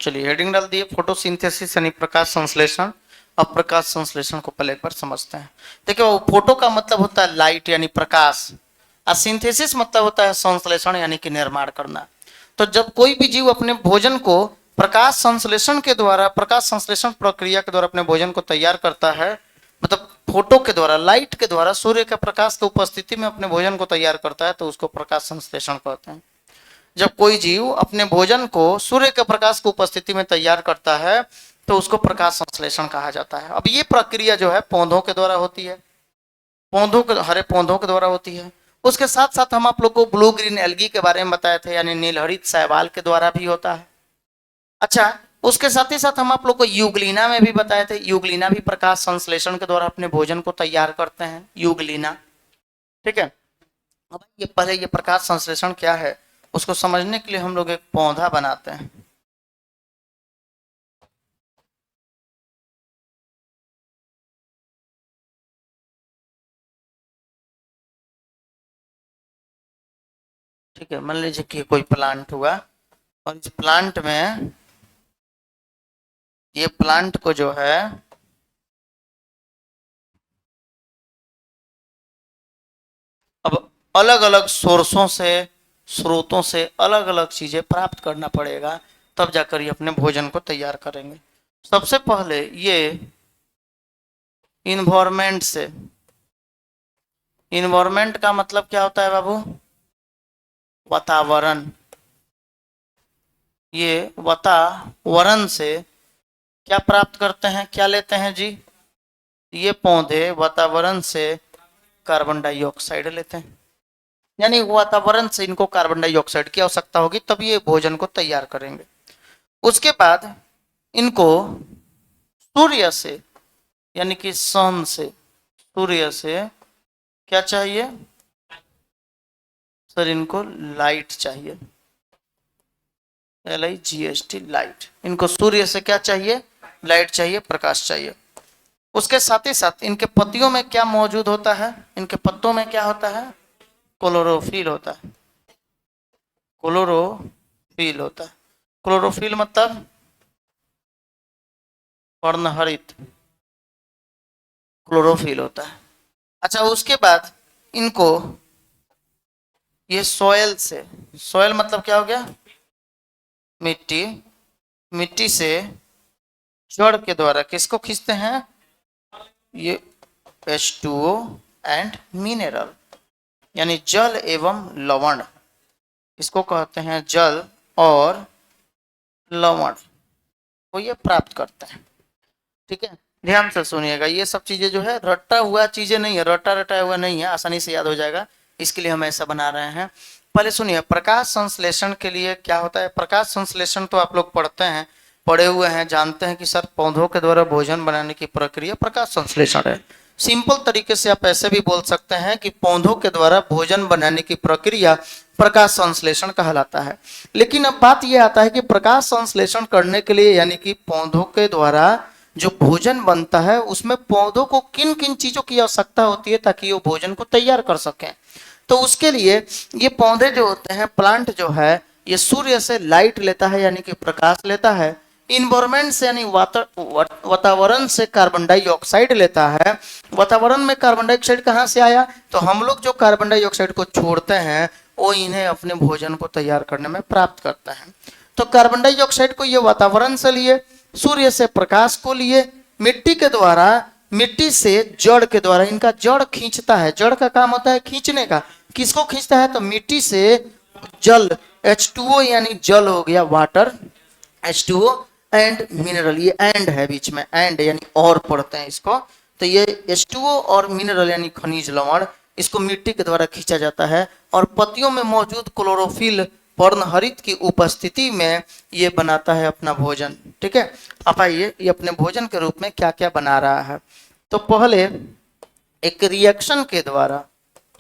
चलिए हेडिंग डाल दिए, फोटोसिंथेसिस यानी प्रकाश संश्लेषण। अब प्रकाश संश्लेषण को पहले एक बार समझते हैं। देखिए फोटो का मतलब होता है लाइट यानी प्रकाश, और सिंथेसिस मतलब होता है संश्लेषण यानी कि निर्माण करना। तो जब कोई भी जीव अपने भोजन को प्रकाश संश्लेषण के द्वारा, प्रकाश संश्लेषण प्रक्रिया के द्वारा अपने भोजन को तैयार करता है, मतलब फोटो के द्वारा, लाइट के द्वारा, सूर्य के प्रकाश की उपस्थिति में अपने भोजन को तैयार करता है, तो उसको प्रकाश संश्लेषण कहते हैं। जब कोई जीव अपने भोजन को सूर्य के प्रकाश की उपस्थिति में तैयार करता है तो उसको प्रकाश संश्लेषण कहा जाता है। अब ये प्रक्रिया जो है पौधों के द्वारा होती है, पौधों के, हरे पौधों के द्वारा होती है। उसके साथ साथ हम आप लोग को ब्लू ग्रीन एल्गी के बारे में बताए थे, यानी नीलहरित शैवाल के द्वारा भी होता है। अच्छा, उसके साथ ही साथ हम आप लोग को यूग्लिना में भी बताए थे, यूग्लिना भी प्रकाश संश्लेषण के द्वारा अपने भोजन को तैयार करते हैं, यूग्लिना। ठीक है। अब ये पहले ये प्रकाश संश्लेषण क्या है उसको समझने के लिए हम लोग एक पौधा बनाते हैं। ठीक है, मान लीजिए कि कोई प्लांट हुआ, और इस प्लांट में, ये प्लांट को जो है अब अलग अलग सोर्सों से, स्रोतों से अलग अलग चीजें प्राप्त करना पड़ेगा, तब जाकर ये अपने भोजन को तैयार करेंगे। सबसे पहले ये इन्वायरमेंट से, इन्वायरमेंट का मतलब क्या होता है बाबू? वातावरण। ये वातावरण से क्या प्राप्त करते हैं, क्या लेते हैं जी? ये पौधे वातावरण से कार्बन डाइऑक्साइड लेते हैं, यानी वातावरण से इनको कार्बन डाइऑक्साइड की आवश्यकता होगी, तब ये भोजन को तैयार करेंगे। उसके बाद इनको सूर्य से, यानी कि सन से, सूर्य से क्या चाहिए सर? इनको लाइट चाहिए, LIGHT, लाइट। इनको सूर्य से क्या चाहिए? लाइट चाहिए, प्रकाश चाहिए। उसके साथ ही साथ इनके पत्तियों में क्या मौजूद होता है? इनके पत्तों में क्या होता है? क्लोरोफिल होता है, क्लोरोफिल होता है। क्लोरोफिल मतलब वर्णहरित, क्लोरोफिल होता है। अच्छा, उसके बाद इनको ये सॉयल से, सॉयल मतलब क्या हो गया? मिट्टी, मिट्टी से जड़ के द्वारा किसको खींचते हैं? ये H2O एंड मिनरल, यानी जल एवं लवण, इसको कहते हैं जल और लवण, को ये प्राप्त करते हैं। ठीक है, ध्यान से सुनिएगा, ये सब चीजें जो है रटा हुआ चीजें नहीं है, रटा रटा हुआ नहीं है, आसानी से याद हो जाएगा, इसके लिए हम ऐसा बना रहे हैं। पहले सुनिए, प्रकाश संश्लेषण के लिए क्या होता है? प्रकाश संश्लेषण तो आप लोग पढ़ते हैं, पढ़े हुए हैं, जानते हैं कि सर पौधों के द्वारा भोजन बनाने की प्रक्रिया प्रकाश संश्लेषण है। सिंपल तरीके से आप ऐसे भी बोल सकते हैं कि पौधों के द्वारा भोजन बनाने की प्रक्रिया प्रकाश संश्लेषण कहलाता है। लेकिन अब बात यह आता है कि प्रकाश संश्लेषण करने के लिए, यानी कि पौधों के द्वारा जो भोजन बनता है, उसमें पौधों को किन किन चीजों की आवश्यकता होती है ताकि वो भोजन को तैयार कर सकें। तो उसके लिए ये पौधे जो होते हैं, प्लांट जो है, ये सूर्य से लाइट लेता है, यानी कि प्रकाश लेता है। इन्वायरमेंट से, यानी वातावरण से कार्बन डाइऑक्साइड लेता है। वातावरण में कार्बन डाइऑक्साइड कहाँ से आया? तो हम लोग जो कार्बन डाइऑक्साइड को छोड़ते हैं वो इन्हें अपने भोजन को तैयार करने में प्राप्त करता है। तो कार्बन डाइऑक्साइड को ये वातावरण से लिए, सूर्य से प्रकाश को लिए, मिट्टी के द्वारा, मिट्टी से जड़ के द्वारा, इनका जड़ खींचता है, जड़ का काम होता है खींचने का। किसको खींचता है? तो मिट्टी से जल, H2O यानी जल हो गया, वाटर, H2O एंड मिनरल, ये एंड है बीच में, एंड यानी और पढ़ते हैं इसको। तो ये H2O और मिनरल यानी खनिज लवण, इसको मिट्टी के द्वारा खींचा जाता है, और पत्तियों में मौजूद क्लोरोफिल, वर्णहरित की उपस्थिति में ये बनाता है अपना भोजन। ठीक है, अब आइए ये अपने भोजन के रूप में क्या क्या बना रहा है। तो पहले एक रिएक्शन के द्वारा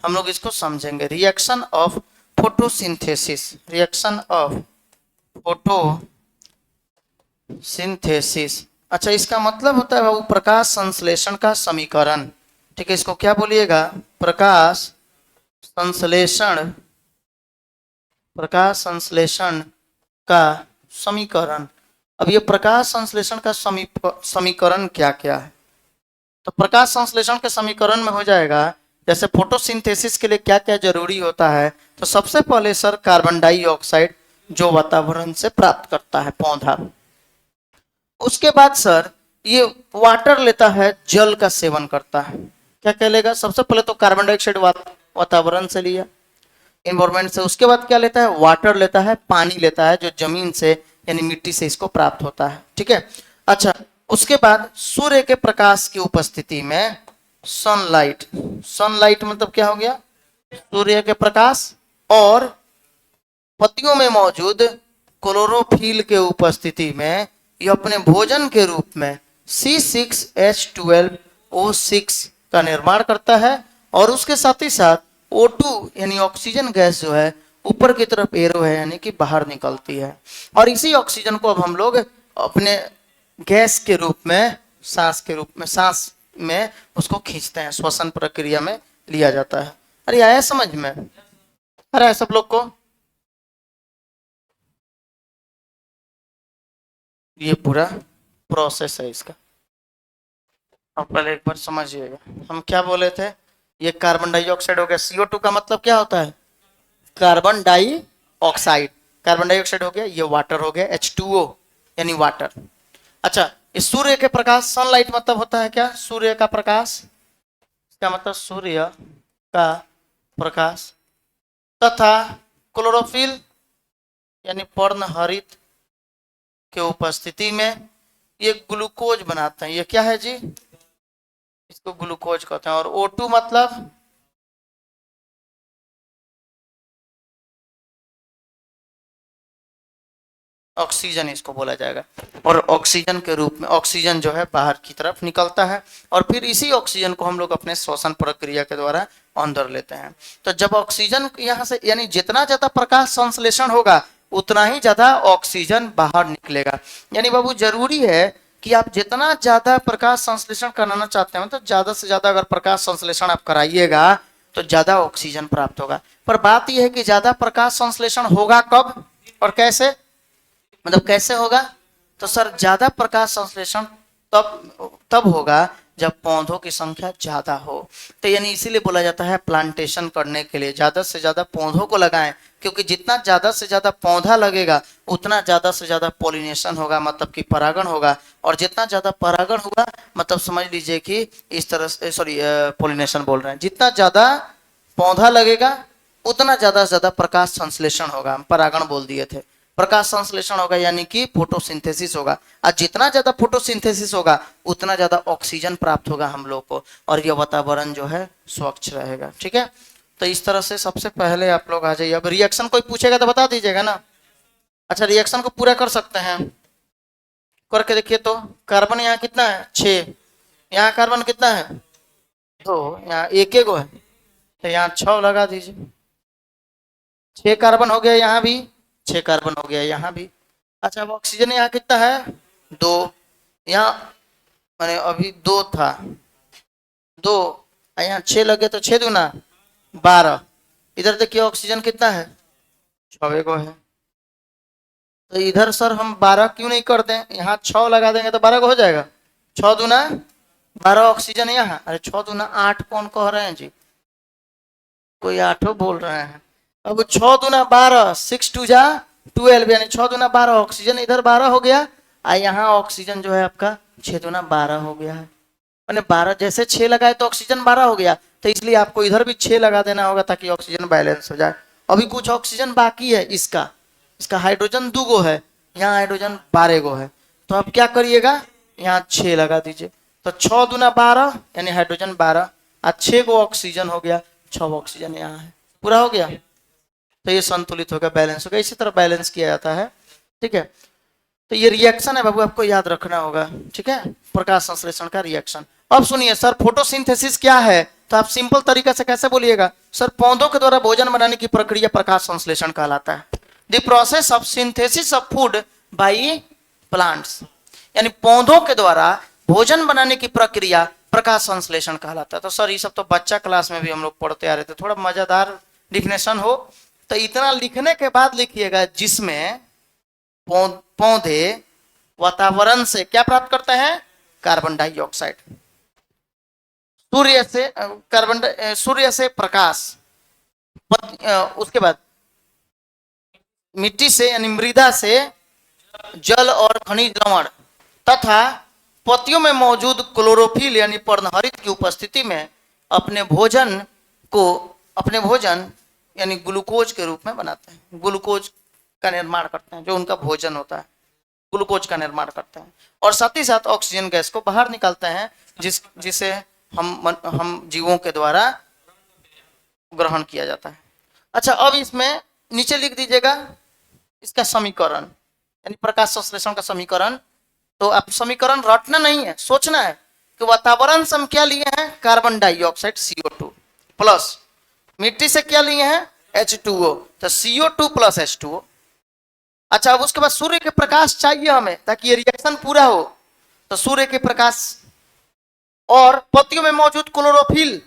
हम लोग इसको समझेंगे, reaction of photosynthesis, reaction of photosynthesis. अच्छा, इसका मतलब होता है वो प्रकाश संश्लेषण का समीकरण। ठीक है, इसको क्या बोलिएगा? प्रकाश संश्लेषण, प्रकाश संश्लेषण का समीकरण। अब ये प्रकाश संश्लेषण का समीकरण क्या क्या है? तो प्रकाश संश्लेषण के समीकरण में हो जाएगा, जैसे फोटोसिंथेसिस के लिए क्या क्या जरूरी होता है, तो सबसे पहले सर कार्बन डाइऑक्साइड जो वातावरण से प्राप्त करता है पौधा। उसके बाद सर ये वाटर लेता है, जल का सेवन करता है। क्या क्या लेगा? सबसे पहले तो कार्बन डाइऑक्साइड वातावरण से लिया, इन्वायरमेंट से। उसके बाद क्या लेता है? वाटर लेता है, पानी लेता है जो जमीन से यानी मिट्टी से इसको प्राप्त होता है। ठीक है। अच्छा, उसके बाद सूर्य के प्रकाश की उपस्थिति में सनलाइट, सनलाइट मतलब क्या हो गया? सूर्य के प्रकाश, और पत्तियों में मौजूद क्लोरोफिल के उपस्थिति में ये अपने भोजन के रूप में C6H12O6 का निर्माण करता है, और उसके साथ ही साथ O2 यानी ऑक्सीजन गैस जो है ऊपर की तरफ एरो है यानी कि बाहर निकलती है, और इसी ऑक्सीजन को अब हम लोग अपने गैस के रूप में, सांस के रूप में, सांस में उसको खींचते हैं, श्वसन प्रक्रिया में लिया जाता है। अरे आया समझ में? अरे आया सब लोग को? ये पूरा प्रोसेस है इसका। अब पहले एक बार समझिएगा, हम क्या बोले थे? ये कार्बन डाइऑक्साइड हो गया, CO2 का मतलब क्या होता है? Carbon dioxide. कार्बन डाइऑक्साइड हो गया, ये वाटर हो गया H2O यानी वाटर। अच्छा, इस सूर्य के प्रकाश, सनलाइट मतलब होता है क्या? सूर्य का प्रकाश। इसका मतलब सूर्य का प्रकाश तथा क्लोरोफिल यानी पर्णहरित के उपस्थिति में ये ग्लूकोज बनाते हैं। ये क्या है जी? इसको ग्लूकोज कहते हैं। और O2 मतलब ऑक्सीजन, इसको बोला जाएगा। और ऑक्सीजन के रूप में ऑक्सीजन जो है बाहर की तरफ निकलता है, और फिर इसी ऑक्सीजन को हम लोग अपने श्वसन प्रक्रिया के द्वारा अंदर लेते हैं। तो जब ऑक्सीजन यहाँ से यानी जितना ज्यादा प्रकाश संश्लेषण होगा उतना ही ज्यादा ऑक्सीजन बाहर निकलेगा। यानी बाबू जरूरी है कि आप जितना ज्यादा प्रकाश संश्लेषण कराना चाहते हैं, मतलब ज्यादा से ज्यादा अगर प्रकाश संश्लेषण आप कराइएगा तो ज्यादा ऑक्सीजन प्राप्त होगा। पर बात यह है कि ज्यादा प्रकाश संश्लेषण होगा कब और कैसे? मतलब कैसे होगा? तो सर ज्यादा प्रकाश संश्लेषण तब तब होगा जब पौधों की संख्या ज्यादा हो। तो यानी इसीलिए बोला जाता है प्लांटेशन करने के लिए ज्यादा से ज्यादा पौधों को लगाएं, क्योंकि जितना ज्यादा से ज्यादा पौधा लगेगा उतना ज्यादा से ज्यादा पॉलिनेशन होगा, मतलब कि परागण होगा। और जितना ज्यादा परागण होगा मतलब समझ लीजिए कि इस तरह से, सॉरी पॉलिनेशन बोल रहे हैं, जितना ज्यादा पौधा लगेगा उतना ज्यादा प्रकाश संश्लेषण होगा। हम परागण बोल दिए थे। प्रकाश संश्लेषण होगा यानी कि फोटोसिंथेसिस होगा, और जितना ज्यादा फोटोसिंथेसिस होगा उतना ज्यादा ऑक्सीजन प्राप्त होगा हम लोग को, और यह वातावरण जो है स्वच्छ रहेगा। ठीक है। तो इस तरह से सबसे पहले आप लोग आ जाइए। अब रिएक्शन कोई पूछेगा तो बता दीजिएगा ना। अच्छा, रिएक्शन को पूरा कर सकते हैं, करके देखिए। तो कार्बन यहाँ कितना है? 6। यहाँ कार्बन कितना है? 2। यहाँ एक गो है, तो यहाँ 6 लगा दीजिए। 6 कार्बन हो गया, यहाँ भी 6 कार्बन हो गया, यहाँ भी। अच्छा, अब ऑक्सीजन यहाँ कितना है? 2। यहाँ मैंने अभी 2 था, 2, यहाँ 6 लगे तो 6 दूना 12। इधर देखिए ऑक्सीजन कितना है? 6 गो है। तो इधर सर हम 12 क्यों नहीं कर दें? यहाँ 6 लगा देंगे तो 12 को हो जाएगा। 6 दूना 12 ऑक्सीजन यहाँ। अरे 6 दूना 8 कौन कह रहे हैं जी? कोई 8 बोल रहे हैं। अब 6 दूना 12, 6 2 जा 12, यानी 6 दूना 12 ऑक्सीजन इधर 12 हो गया, और यहाँ ऑक्सीजन जो है आपका 6 दूना 12 हो गया है। मैंने 12 जैसे 6 लगाए तो ऑक्सीजन 12 हो गया, तो इसलिए आपको इधर भी 6 लगा देना होगा ताकि ऑक्सीजन बैलेंस हो जाए। अभी कुछ ऑक्सीजन बाकी है, इसका इसका हाइड्रोजन 2 गो है, यहाँ हाइड्रोजन 12 गो है। तो आप क्या करिएगा? यहाँ 6 लगा दीजिए। तो 6 दूना 12 यानी हाइड्रोजन 12, और 6 गो ऑक्सीजन हो गया, 6 ऑक्सीजन यहाँ है। पूरा हो गया, तो ये संतुलित होगा, बैलेंस होगा। इसी तरह बैलेंस किया जाता है। ठीक है। तो ये रिएक्शन है बाबू, आपको याद रखना होगा। ठीक है, प्रकाश संश्लेषण का रिएक्शन। अब सुनिए सर, फोटोसिंथेसिस क्या है? तो आप सिंपल तरीका से कैसे बोलिएगा? सर पौधों के द्वारा भोजन बनाने की प्रक्रिया प्रकाश संश्लेषण कहलाता है। The process of synthesis of food by plants, यानी पौधों के द्वारा भोजन बनाने की प्रक्रिया प्रकाश संश्लेषण कहलाता है। तो सर ये सब तो बच्चा क्लास में भी हम लोग पढ़ते आ रहे थे, थोड़ा मजेदार डिफिनेशन हो तो इतना लिखने के बाद लिखिएगा जिसमें पौधे वातावरण से क्या प्राप्त करते हैं? Carbon dioxide. सूर्य से सूर्य से प्रकाश, उसके बाद मिट्टी से यानी मृदा से जल और खनिज लवण तथा पत्तियों में मौजूद क्लोरोफिल यानी पर्णहरित की उपस्थिति में अपने भोजन को अपने भोजन यानी ग्लूकोज के रूप में बनाते हैं। ग्लूकोज का निर्माण करते हैं, जो उनका भोजन होता है ग्लूकोज का निर्माण करते हैं, और साथ ही साथ ऑक्सीजन गैस को बाहर निकालते हैं, जिसे हम जीवों के द्वारा ग्रहण किया जाता है। अच्छा, अब इसमें नीचे लिख दीजिएगा इसका समीकरण, यानी प्रकाश संश्लेषण का समीकरण। तो आप समीकरण रटना नहीं है, सोचना है कि वातावरण से हम क्या लिए हैं? कार्बन डाइऑक्साइड CO2 प्लस मिट्टी से क्या लिए हैं? H2O, तो CO2 प्लस H2O। अच्छा, अब उसके बाद सूर्य के प्रकाश चाहिए हमें ताकि ये रिएक्शन पूरा हो, तो सूर्य के प्रकाश और पत्तियों में मौजूद क्लोरोफिल,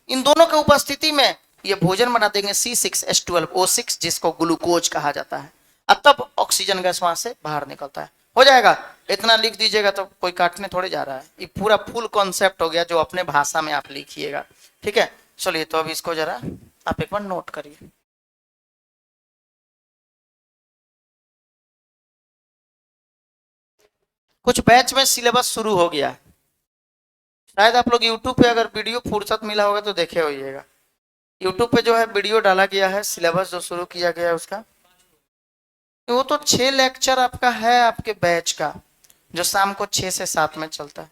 इन दोनों की उपस्थिति में ये भोजन बना देंगे C6H12O6, जिसको ग्लूकोज कहा जाता है, और तब ऑक्सीजन गैस वहां से बाहर निकलता है। हो जाएगा, इतना लिख दीजिएगा तो कोई काटने थोड़े जा रहा है, ये पूरा फुल कॉन्सेप्ट हो गया जो अपने भाषा में आप लिखिएगा। ठीक है, चलिए तो अब इसको जरा आप एक बार नोट करिए। कुछ बैच में सिलेबस शुरू हो गया है, शायद आप लोग YouTube पे अगर वीडियो फुर्सत मिला होगा तो देखे होइएगा। YouTube पे जो है वीडियो डाला गया है, सिलेबस जो शुरू किया गया है उसका। वो तो 6 लेक्चर आपका है आपके बैच का, जो शाम को 6 से 7 में चलता है।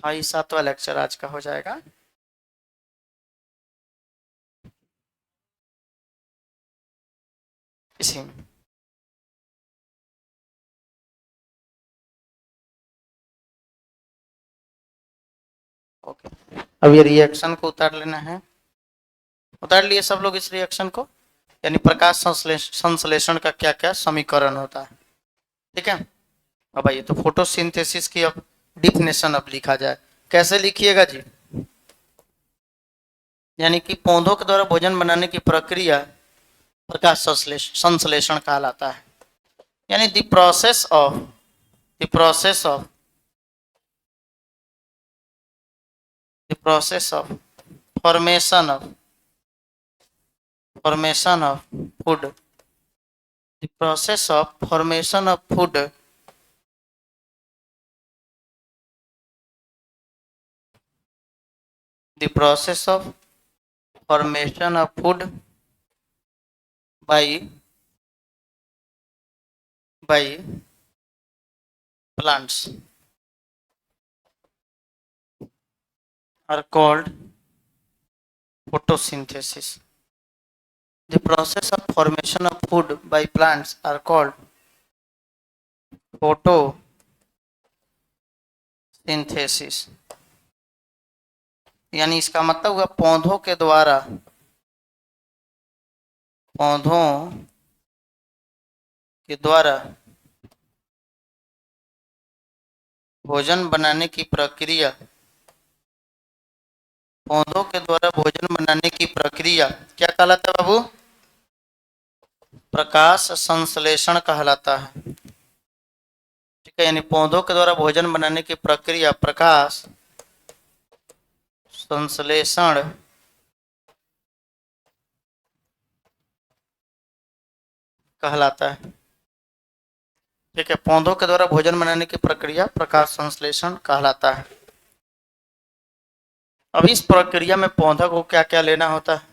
हाँ, ये 7वां लेक्चर आज का हो जाएगा। इसी में ओके, अब ये रिएक्शन को उतार लेना है। उतार लिए सब लोग इस रिएक्शन को, यानी प्रकाश संश्लेषण का क्या क्या समीकरण होता है। ठीक है, अब आइए तो फोटोसिंथेसिस की अब डिफिनेशन अब लिखा जाए। कैसे लिखिएगा जी? यानी कि पौधों के द्वारा भोजन बनाने की प्रक्रिया प्रकाश संश्लेषण कहलाता है, यानी the process of the process of the process of formation of food, the process of formation of food the process of formation of food by plants are called photosynthesis. The process of formation of food by plants are called photosynthesis। यानी इसका मतलब हुआ पौधों के द्वारा भोजन बनाने की प्रक्रिया, पौधों के द्वारा भोजन बनाने की प्रक्रिया क्या कहलाता है बाबू? प्रकाश संश्लेषण कहलाता है। ठीक है, यानी पौधों के द्वारा भोजन बनाने की प्रक्रिया प्रकाश संश्लेषण कहलाता है। ठीक है, पौधों के द्वारा भोजन बनाने की प्रक्रिया प्रकाश संश्लेषण कहलाता है। अब इस प्रक्रिया में पौधा को क्या क्या लेना होता है?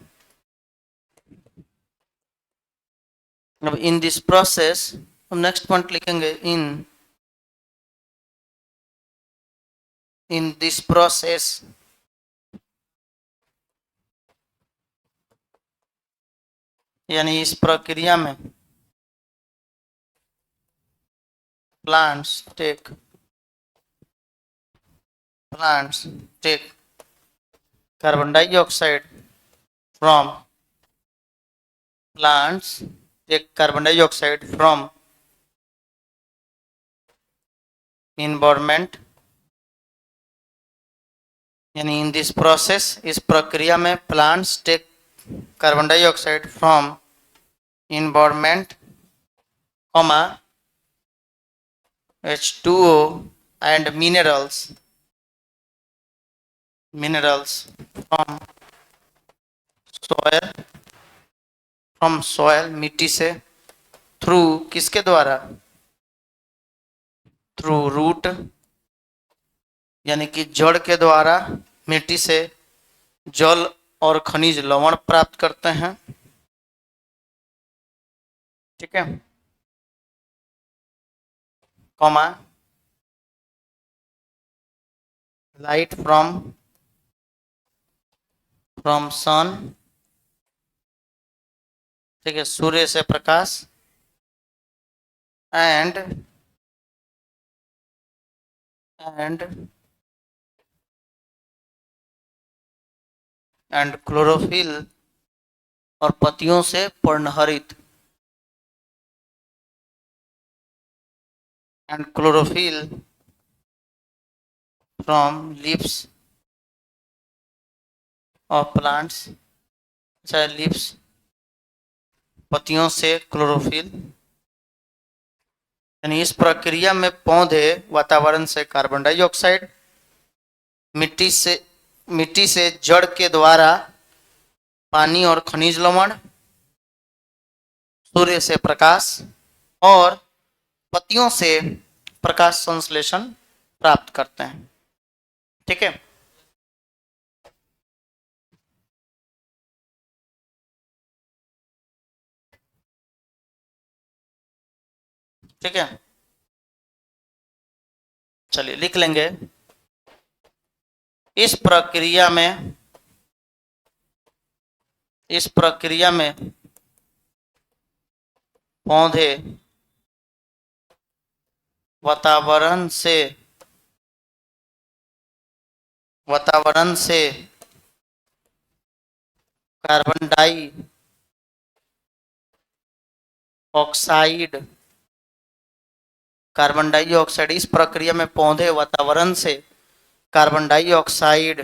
अब इन दिस प्रोसेस, हम नेक्स्ट पॉइंट लिखेंगे इन दिस प्रोसेस यानी इस प्रक्रिया में plants take carbon dioxide from environment, यानी इन दिस प्रोसेस, इस प्रक्रिया में plants take carbon dioxide from environment, H2O and minerals from soil, मिट्टी से, थ्रू किसके द्वारा, थ्रू रूट यानी कि जड़ के द्वारा मिट्टी से जल और खनिज लवण प्राप्त करते हैं। ठीक है, कॉमा, लाइट फ्रॉम सन, ठीक है, सूर्य से प्रकाश, एंड क्लोरोफिल और पत्तियों से पर्णहरित, and chlorophyll from leaves of plants, चाहे लीव्स, पत्तियों से क्लोरोफिल, यानी इस प्रक्रिया में पौधे वातावरण से कार्बन डाइऑक्साइड, मिट्टी से जड़ के द्वारा पानी और खनिज लवण, सूर्य से प्रकाश और पत्तियों से प्रकाश संश्लेषण प्राप्त करते हैं। ठीक है, ठीक है, चलिए लिख लेंगे। इस प्रक्रिया में पौधे वातावरण से कार्बन डाइऑक्साइड इस प्रक्रिया में पौधे वातावरण से कार्बन डाइऑक्साइड,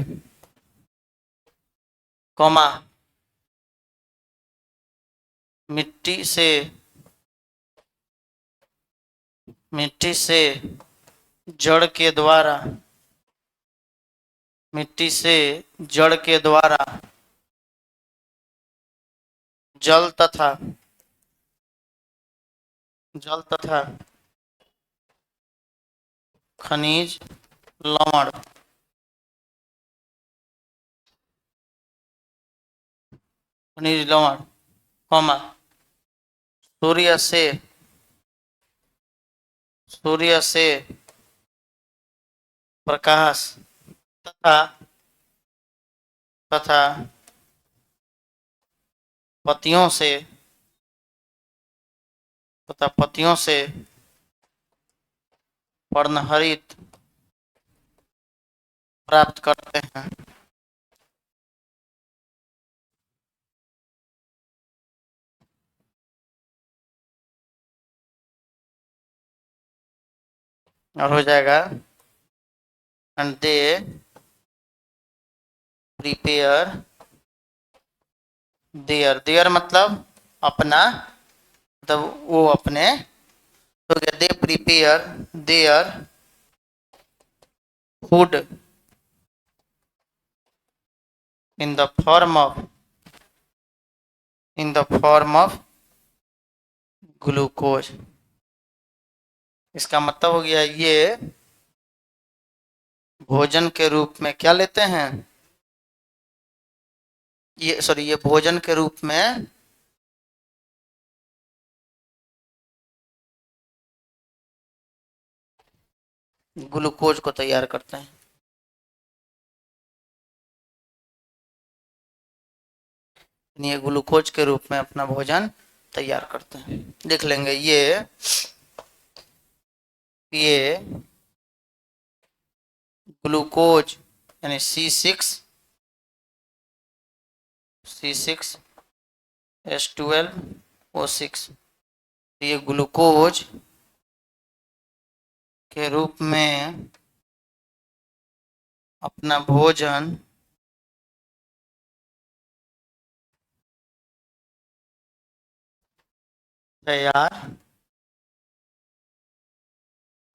कॉमा, मिट्टी से जड़ के द्वारा जल तथा खनिज लवण कॉमा, सूर्य से प्रकाश तथा पत्तियों से पर्णहरित प्राप्त करते हैं। और हो जाएगा, एंड दे प्रिपेयर देयर मतलब अपना, मतलब वो अपने, तो they prepare their food in the form of glucose. इसका मतलब हो गया ये भोजन के रूप में क्या लेते हैं, ये भोजन के रूप में ग्लूकोज को तैयार करते हैं। ये ग्लूकोज के रूप में अपना भोजन तैयार करते हैं। लिख लेंगे ये ग्लूकोज यानी C6H12O6, ये ग्लूकोज के रूप में अपना भोजन तैयार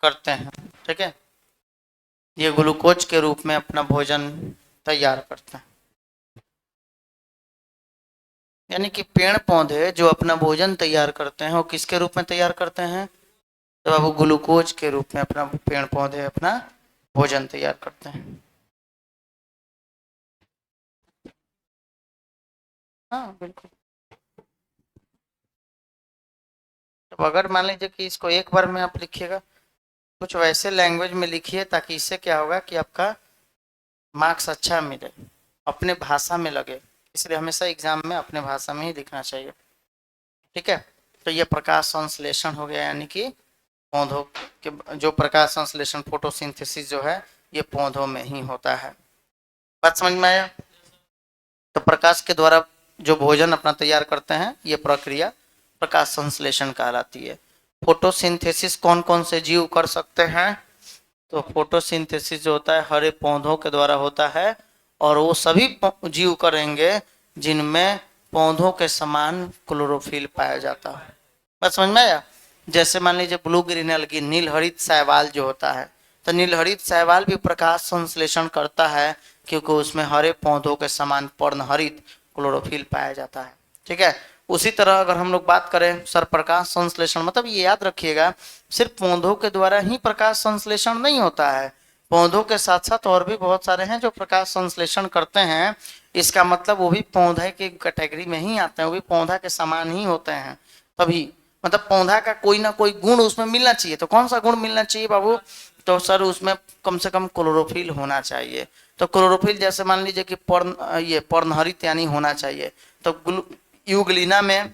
करते हैं। ठीक है, ये ग्लूकोज के रूप में अपना भोजन तैयार करते हैं। यानी कि पेड़ पौधे जो अपना भोजन तैयार करते हैं वो किसके रूप में तैयार करते हैं? तो अब वो ग्लूकोज के रूप में अपना पेड़ पौधे अपना भोजन तैयार करते हैं। हाँ बिल्कुल। तो अगर मान लीजिए कि इसको एक बार में आप लिखिएगा, कुछ वैसे लैंग्वेज में लिखिए ताकि इससे क्या होगा कि आपका मार्क्स अच्छा मिले, अपने भाषा में लगे। इसलिए हमेशा एग्जाम में अपने भाषा में ही लिखना चाहिए। ठीक है, तो ये प्रकाश संश्लेषण हो गया, यानी कि पौधों के जो प्रकाश संश्लेषण फोटोसिंथेसिस जो है ये पौधों में ही होता है। बात समझ में आया? तो प्रकाश के द्वारा जो भोजन अपना तैयार करते हैं ये प्रक्रिया प्रकाश संश्लेषण कहलाती है। फोटोसिंथेसिस कौन कौन से जीव कर सकते हैं? तो फोटोसिंथेसिस जो होता है हरे पौधों के द्वारा होता है, और वो सभी जीव करेंगे जिनमें पौधों के समान क्लोरोफिल पाया जाता है। बात समझ में आया? जैसे मान लीजिए ब्लू ग्रीन एल्गी, नील हरित शैवाल जो होता है, तो नील हरित शैवाल भी प्रकाश संश्लेषण करता है क्योंकि उसमें हरे पौधों के समान पर्णहरित क्लोरोफिल पाया जाता है। ठीक है, उसी तरह अगर हम लोग बात करें सर प्रकाश संश्लेषण, मतलब ये याद रखिएगा सिर्फ पौधों के द्वारा ही प्रकाश संश्लेषण नहीं होता है, पौधों के साथ साथ और भी बहुत सारे हैं जो प्रकाश संश्लेषण करते हैं। इसका मतलब वो भी पौधे की कैटेगरी में ही आते हैं, वो भी पौधा के समान ही होते हैं। तभी मतलब पौधा का कोई ना कोई गुण उसमें मिलना चाहिए। तो कौन सा गुण मिलना चाहिए बाबू? तो सर उसमें कम से कम क्लोरोफिल होना चाहिए। तो क्लोरोफिल जैसे मान लीजिए कि ये पर्णहरित यानी होना चाहिए। तो यूग्लिना में,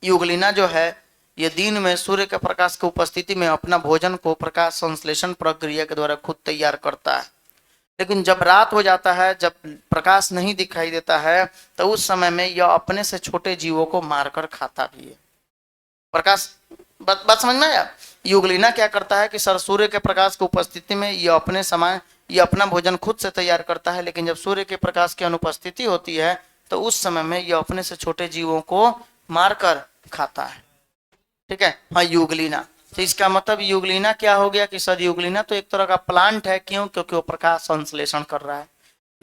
यूग्लिना जो है ये दिन में सूर्य के प्रकाश की उपस्थिति में अपना भोजन को प्रकाश संश्लेषण प्रक्रिया के द्वारा खुद तैयार करता है। लेकिन जब रात हो जाता है, जब प्रकाश नहीं दिखाई देता है, तो उस समय में यह अपने से छोटे जीवों को मारकर खाता भी है। प्रकाश, बात समझ में आया? युगलिना क्या करता है कि सर सूर्य के प्रकाश की उपस्थिति में ये अपने समय ये अपना भोजन खुद से तैयार करता है, लेकिन जब सूर्य के प्रकाश की अनुपस्थिति होती है तो उस समय में ये अपने से छोटे जीवों को मारकर खाता है। ठीक है, हाँ युगलिना। तो इसका मतलब युगलिना क्या हो गया कि सर युगलिना तो एक तरह का प्लांट है, क्यों? क्योंकि वो प्रकाश संश्लेषण कर रहा है।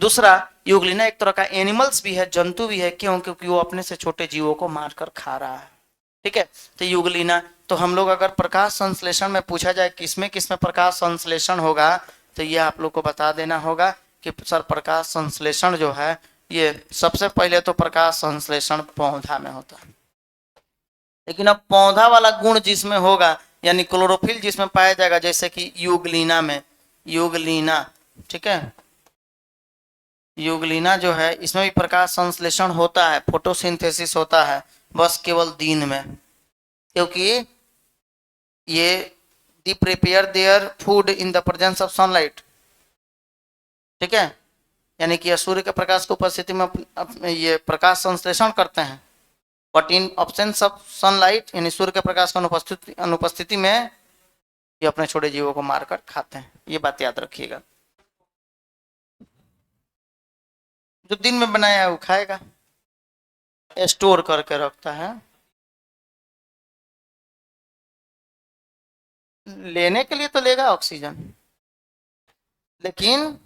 दूसरा, युगलिना एक तरह का एनिमल्स भी है, जंतु भी है, क्यों? क्योंकि वो अपने से छोटे जीवों को मारकर खा रहा है। ठीक है, तो युगलिना, तो हम लोग अगर प्रकाश संश्लेषण में पूछा जाए किसमें किसमें प्रकाश संश्लेषण होगा, तो ये आप लोग को बता देना होगा कि सर प्रकाश संश्लेषण जो है ये सबसे पहले तो प्रकाश संश्लेषण पौधा में होता है। लेकिन अब पौधा वाला गुण जिसमें होगा यानी क्लोरोफिल जिसमें पाया जाएगा, जैसे कि युगलिना में, युगलिना, ठीक है, युगलिना जो है इसमें भी प्रकाश संश्लेषण होता है, फोटोसिंथेसिस होता है, बस केवल दिन में। क्योंकि ये they prepare their food in the presence of sunlight. ठीक है, यानी कि सूर्य के प्रकाश की उपस्थिति में ये प्रकाश संश्लेषण करते हैं, but in absence of sunlight यानी सूर्य के प्रकाश की अनुपस्थिति में ये अपने छोटे जीवों को मारकर खाते हैं। ये बात याद रखिएगा। जो दिन में बनाया है वो खाएगा, स्टोर करके रखता है। लेने के लिए तो लेगा ऑक्सीजन, लेकिन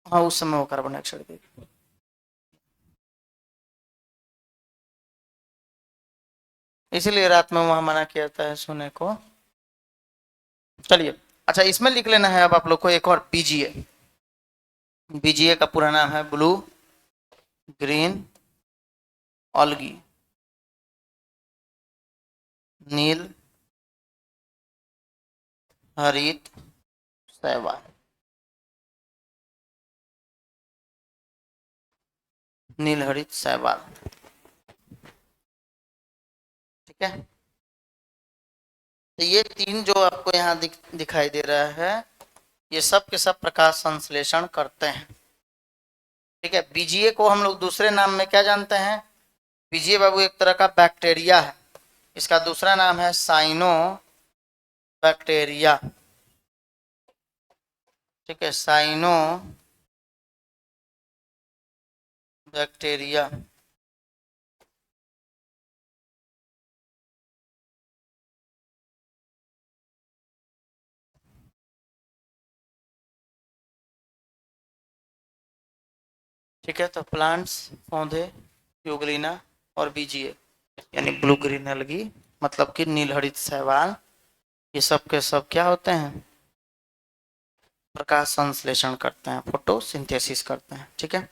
हाँ उस समय वो कार्बन डाइऑक्साइड देगा। इसीलिए रात में वहां मना किया जाता है सोने को। चलिए, अच्छा इसमें लिख लेना है अब आप लोग को एक और बीजीए। बीजीए का पूरा नाम है ब्लू ग्रीन ऑल्गी, नील हरित शैवाल। नील हरित शैवाल, ठीक है। तो ये तीन जो आपको यहाँ दिखाई दे रहा है ये सब के सब प्रकाश संश्लेषण करते हैं। ठीक है, बीजीए को हम लोग दूसरे नाम में क्या जानते हैं? बीजीए बाबू एक तरह का बैक्टीरिया है, इसका दूसरा नाम है साइनो बैक्टीरिया। ठीक है, साइनो बैक्टीरिया। ठीक है, तो प्लांट्स पौधे, यूग्लिना और बीजीए यानी ब्लू ग्रीन एल्गी मतलब कि नीलहरित शैवाल, ये सब के सब क्या होते हैं, प्रकाश संश्लेषण करते हैं, फोटोसिंथेसिस करते हैं। ठीक है,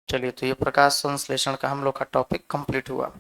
चलिए, तो ये प्रकाश संश्लेषण का हम लोग का टॉपिक कंप्लीट हुआ।